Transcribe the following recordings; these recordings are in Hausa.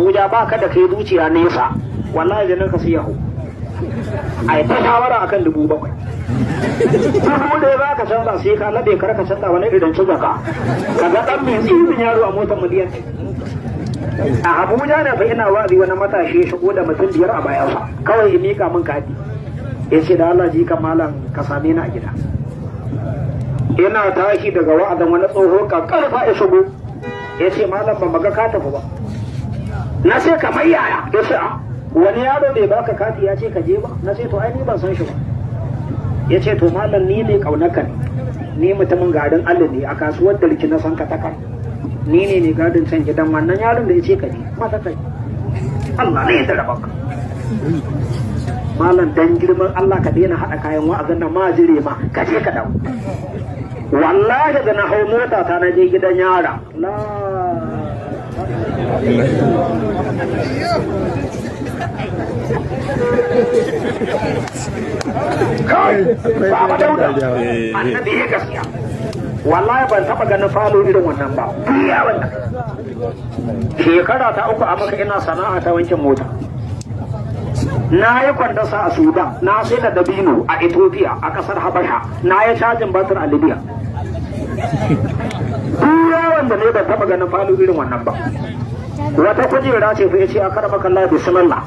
Abuja ba ka da kai zuciya nesa wallahi da nan ka sai yahu ai ta shawara akan 7,000 dubu da za ka canza sai ka labe kar ka canza wani idan ci gaka ka ga dan mai tsirin yaro a motar miliyan a Abuja ne fa ina wazi wani matashi ya shigo da mutum 5 a bayansa kawai in mika min kati ya ce da Allah ji ka malam ka same ni a gida ina tashi daga wa'azin wani tsoho karfa ya shigo ya ce malam ba maga ka tafi ba na ce kamar yaya ya ce wani yaro bai baka kati ya ce ka je ba na ce to ai ni ban san shi ba ya ce to malam ni ne kaunaka ne ni mutumin garin Allah ne a kasuwar dalki na san ka ta kai ni ne ne gadin can gidan wannan yaron da ya ce ka je mata kai Allah ne ya da baka malam dan girman Allah ka daina hada kayan wa'azin nan ma jire ma ka je ka dawo wallahi da na hau mota ta na je gidan yara la kai ba dauda annabi ya gaskiya wallahi ban taba ganin falo irin wannan ba ya wannan shekara ta 3 a maka ina sana'a ta wankin mota na yi kwandasa a Sudan na sai da dabino a Ethiopia a kasar Habasha na yi cajin batir a Libya yawan da ne ban taba ganin falo irin wannan ba wata kujera ce fa yace a karama kallah bismillah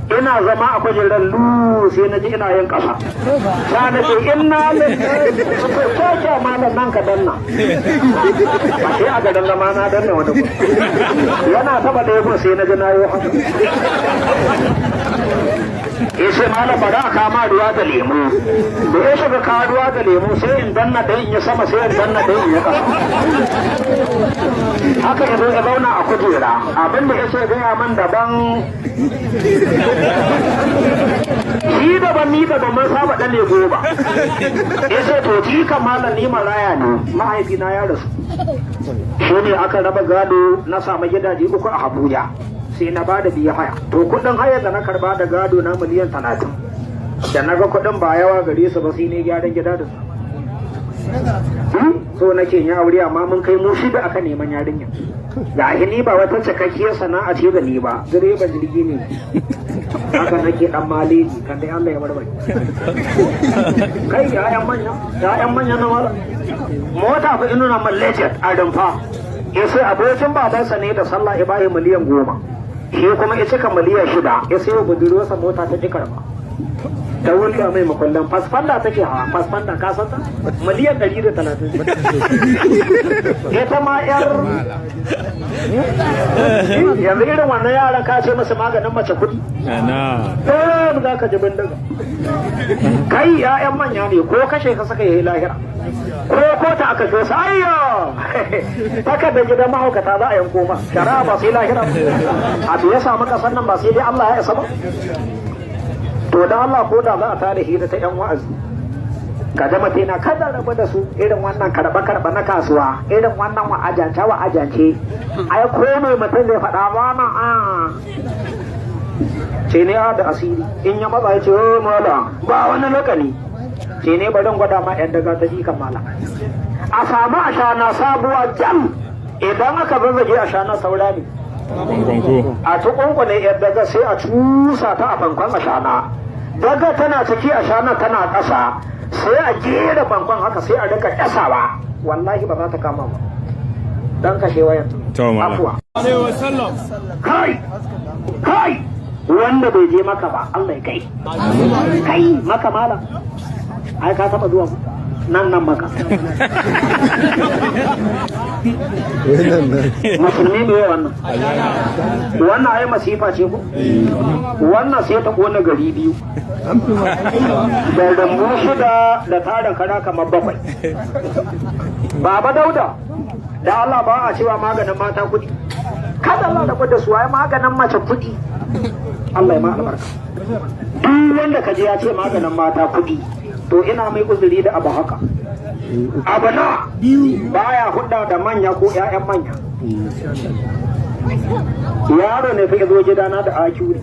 ina zama a kujerar lu sai na ji ina yin kasa ta na ce inna lillahi ko ce malam nan ka danna ba sai a gadan zama na danna wani yana taba da yabo sai na ji na yi haka ya ce malam ba za a kama ruwa da lemu da ya shiga kawo ruwa da lemu sai in danna da in ya sama sai in danna da in ya kasa haka ya zo ya zauna a kujera abinda ya ce gaya man daban shi daban ni daban man saba dan ne goba ya ce to ji kan malam ni maraya ne mahaifina ya rasu shi ne aka raba gado na samu gidaje 3 a Abuja sai na bada biya haya to kudin haya da na karba da gado na miliyan 30 da na ga kudin ba yawa gare su ba sai ne gyaran gida da su so nake ya aure amma mun kai mu shida aka neman yarinya ga ni ba wata cikakkiyar sana'a ce da ni ba direban jirgi ne haka nake dan maleji kan dai Allah ya barbare kai ya'yan manya na mala mota fa inu na mallajet a rumfa sai abokin babansa ne da sallah ibahi miliyan 10 shi kuma ya cika miliyan 6 ya sayo budurwarsa mota ta jikar ba ta wulga mai makwallon fasfanda take hawa fasfanda ka san ta miliyan 130 ita ma yar yanzu irin wannan yaran ka ce masa maganin mace kudi na za ka ji bindiga kai ya'yan manya ne ko kashe ka saka yayi lahira ko ta aka kai sa ayyo taka da gidan mahaukata za a yanko ma shara ba sai lahira abu ya samu kasar nan ba sai dai Allah ya isa ba to da Allah ko da za a tare hira ta yan wa'azi ka zama tana kada rabu da su irin wannan karba na kasuwa irin wannan wa'ajance ai ko mai mutum zai faɗa ba na ce ne da asiri in ya matsa ya ce mala ba wani lakani ce ne barin gwada ma yan daga ta jikan mala a samu ashana sabuwa jam idan aka zazzage ashana saura ne a tukunkune yan daga sai a cusa ta a bankon ashana daga tana ciki ashana tana ƙasa sai a jera bankon haka sai a rika ƙasawa wallahi ba za ta kama ba dan kashe wayan afuwa kai wanda bai je maka ba Allah ya kai maka mala ai ka taba zuwa nan maka musulmi ne wannan ai masifa ce ko wannan sai ta kona gari biyu da rambu 6 da tarin kara kamar 7 baba dauda da Allah ba a cewa maganin mata kudi kada Allah da kwada su ai maganin mace kudi Allah ya ma albarka duk wanda kaje ya ce maganin mata kudi to ina mai uzuri da abu haka abu na baya hudda da manya ko 'ya'yan manya yaro ne fi zo gidana da akuri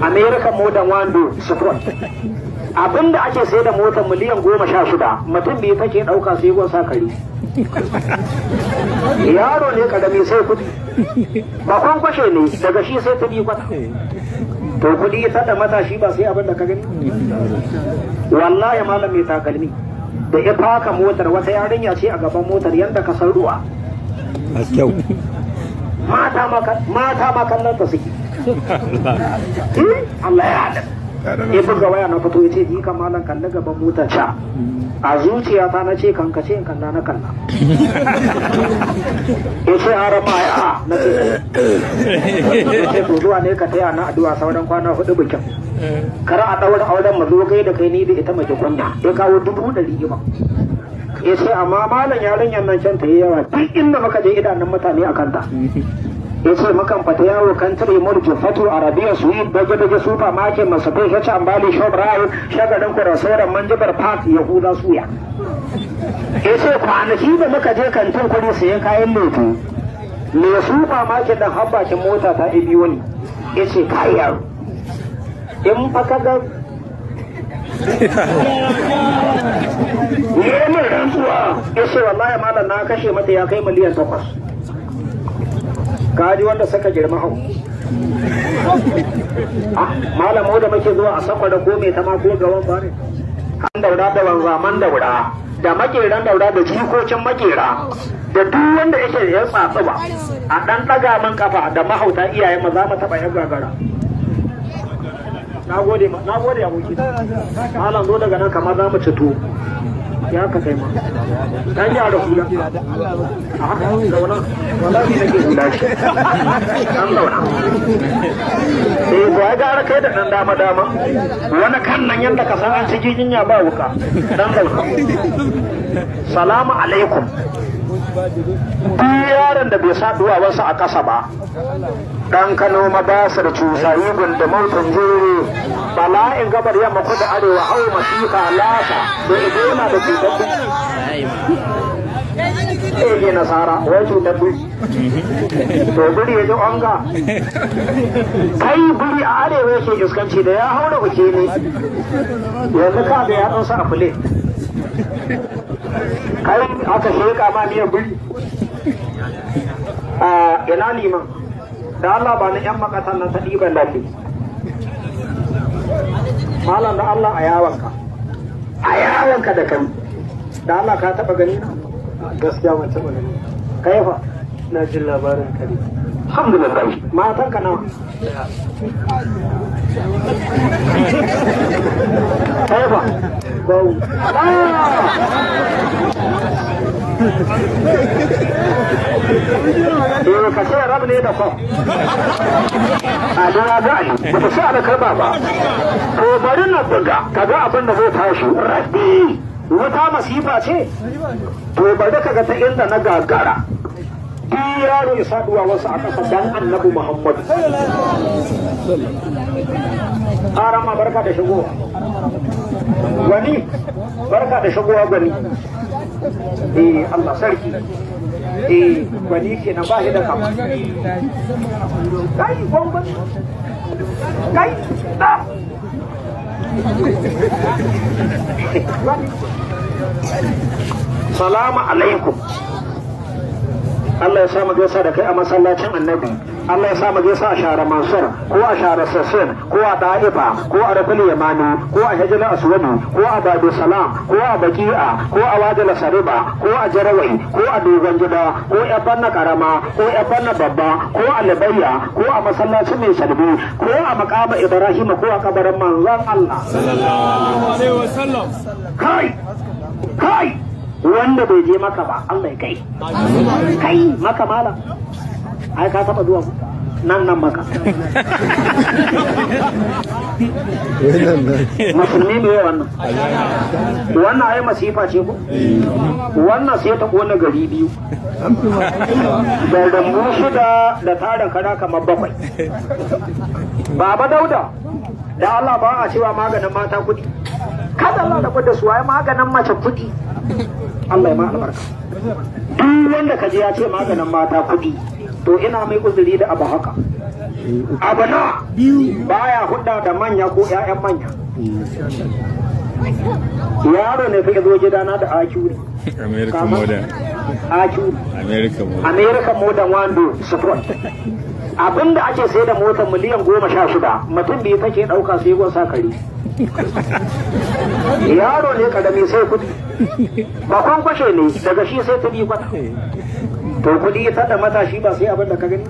American modern wando sport abinda ake sai da motar miliyan 16 mutum biyu take ɗauka sai gon sa kare yaro ne karami sai kudi ba kwankwashe ne daga shi sai ta bi kwata to kudi ita da matashi ba sai abin da ka gani wallahi malam mai takalmi da ya faka motar wata yarinya ce a gaban motar yadda ka san ruwa a kyau mata ma kallon ta suke Allah ya haɗa ya buga waya na fito ya ce ji ka malam kalli gaban motar ca a zuciya ta na ce kanka ce kalla na kalla ya ce harama ya na ce to zuwa ne ka taya na addu'a sauran kwana 4 bikin kar a ɗaura auren mu zo gai da kai ni da ita mace kunya ya kawo 100 ba ya ce amma malam yarinyar nan can ta yi yawa duk inda muka je idanun mutane a kanta ya ce makan fata yawo kan tare mulki fatu arabiya su yi bage-bage super market masu kai shaci ambali shobrayo shagarin kurasoran manjibar park yahuda suya ya ce kwanaki da muka je kantin kudi sayan kayan lefu mai super market ɗin habbakin mota ta ibiyo ne ya ce kayan in fa ka ga yemin rantsuwa ya ce wallahi malam na kashe mata ya kai miliyan 8 kaji wanda suka girma hau malam mu da muke zuwa a sakwada ko mai tama ko gawan bare an daura da wanzaman daura da makeran daura da jikokin makera da duk wanda yake ya tsatsu ba a dan daga min kafa da mahauta iyayen maza mu taba yan gagara nagode aboki malam zo daga nan kamar za mu ci tuwo ya ka kai ma dan ya da hula a haka zauna wallahi nake hula shi dan zauna to ai gara kai da dan dama wani kan nan yanda ka san an ci giginya ba wuka dan zauna salamu alaikum yaron da bai sa duwawansa a ƙasa ba dan Kano mabasar cusayi gunda mautan jere bala'in gabar yamma kudu arewa hau masifa lasa da idona da cutar ege nasara wai cutar to buri ya ji onga kai buri a arewa yake iskanci da ya haura uke ne yanzu ka da yatsunsa a fule kai aka sheka ma miyan buri a ina liman da Allah ba na 'yan makatan nan ta ɗiban lafi malam da Allah a yawanka da kai da Allah ka taɓa gani na gaskiya ban taɓa gani kai fa na jin labarin kare alhamdulillah matan ka nawa kai fa bawu ka ce rab ne da kwa a dora ga ne ba ta sa da karba ba to bari na buga ka ga abin da zai tashi rabbi wata masifa ce to bari ka ga ta inda na gagara duk yaro ya saduwa wasu a ƙasa dan annabi Muhammadu arama barka da shigowa gwani barka da shigowa gwani Allah sarki gwani ke na bashi da kama kai gwangwan kai da salamu alaikum Allah ya sa mu gaisa da kai a masallacin annabi Allah ya sa mu gaisa a shara mansur ko a shara sassin ko a da'ifa ko a rafil yamani ko a hajjal aswadi ko a babu salam ko a baki'a ko a wajala sariba ko a jarawai ko a dogon gida ko a banna karama ko a banna babba ko a labayya ko a masallacin mai salbi ko a makama ibrahim ko a kabarin manzon Allah sallallahu alaihi wasallam kai wanda bai je maka ba Allah ya kai maka mala ai ka taba zuwa nan maka musulmi ne wannan ai masifa ce ko wannan sai ta kona gari biyu da dambu shida da tarin kada kamar 7 baba dauda da Allah ba a cewa maganin mata kudi kada Allah da kwada su ai maganin mace kudi Allah ya ma albarka duk wanda ka je ya ce maganin mata kudi to ina mai uzuri da abu haka abu na baya hudda da manya ko ƴaƴan manya yaro ne fa zo gidana da akuri American modern. akuri American modern wando sport abinda ake sai da motar miliyan 16 mutum biyu take dauka sai gon sa kare yaro ne kadami sai kudi ba kwankwashe ne daga shi sai ta bi kwata to kudi ta da matashi ba sai abin da ka gani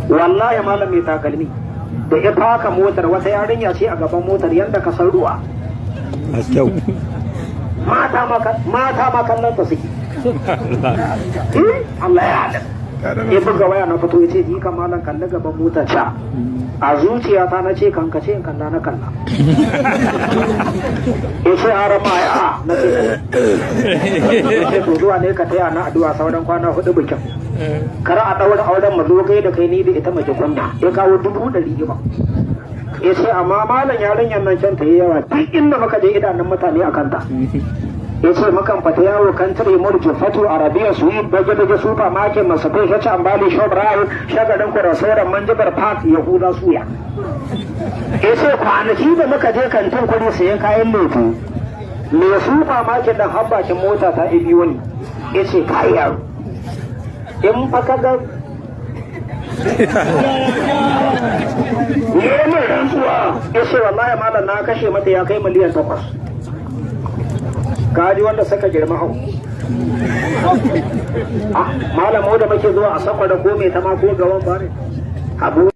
wallahi malam mai takalmi da ya faka motar wata yarinya ce a gaban motar yadda ka san ruwa mata makallon ta suke Allah ya haɗa ya buga waya na fito ya ce ji malam kalli gaban motar ca a zuciya ta na ce kanka ce in kalla na kalla ya ce haram ma ya na ce to zuwa ne ka taya na addu'a sauran kwana 4 bikin kar a ɗaura auren mu zo kai da kai ni da ita mace kunna ya kawo 100 ba ya ce amma malam yarinyar nan can ta yi yawa duk inda muka je idanun mutane a kanta ya ce makan fata yawo kan tare mulki fatu arabiya suite baje super market masafai shaci ambali shoprite shagarin kurasauran manjibar park yahuda suya ya ce kwanaki da muka je kantin kudi sayan kayan lefu mai super market dan habbakin mota ta ibiyo ne ya ce kayi yaro in fa ka ga ne rantsuwa ya ce wallahi malam na kashe mata ya kai miliyan 8 kaji wanda suka girma hau malam da muke zuwa a sakwada ko mai tama ko gawan bare abu